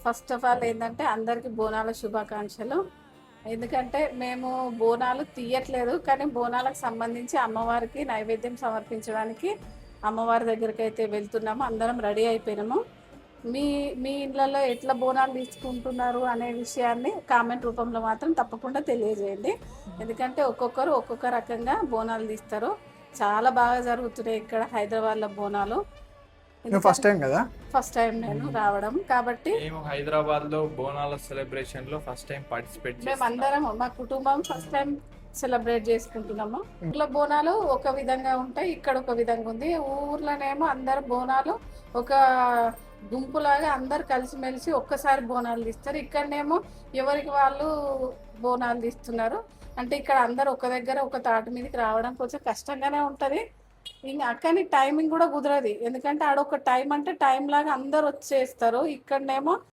First of all ఏంటంటే అందరికీ బోనాల శుభాకాంక్షలు. ఎందుకంటే మేము బోనాలు తీయట్లేదు, కానీ బోనాలకు సంబంధించి అమ్మవారికి నైవేద్యం సమర్పించడానికి అమ్మవారి దగ్గరికి అయితే వెళ్తున్నాము. అందరం రెడీ అయిపోయినాము. మీ మీ ఇళ్ళల్లో ఎట్లా బోనాలు తీసుకుంటున్నారు అనే విషయాన్ని కామెంట్ రూపంలో మాత్రం తప్పకుండా తెలియజేయండి. ఎందుకంటే ఒక్కొక్కరు ఒక్కొక్క రకంగా బోనాలు తీస్తారు. చాలా బాగా జరుగుతున్నాయి ఇక్కడ హైదరాబాద్లో బోనాలు. ఫస్ట్ టైం కదా? ఫస్ట్ టైం నేను రావడం కాబట్టి మేము హైదరాబాద్ లో బోనాల సెలబ్రేషన్ లో ఫస్ట్ టైం పార్టిసిపేట్ మేము అందరం మా కుటుంబం ఫస్ట్ టైం సెలబ్రేట్ చేసుకుంటున్నాము. ఊర్లో బోనాలు ఒక విధంగా ఉంటాయి, ఇక్కడ ఒక విధంగా ఉంది. ఊర్లోనేమో అందరు బోనాలు ఒక గుంపులాగా అందరు కలిసిమెలిసి ఒక్కసారి బోనాలు తీస్తారు. ఇక్కడనేమో ఎవరికి వాళ్ళు బోనాలు తీస్తున్నారు. అంటే ఇక్కడ అందరు ఒక దగ్గర ఒక తాటి మీదకి రావడం కొంచెం కష్టంగానే ఉంటుంది. ఇంకా అక్కని టైమింగ్ కూడా కుదరదు, ఎందుకంటే ఆడొక టైం అంటే టైం లాగా అందరు వచ్చేస్తారు. ఇక్కడనేమో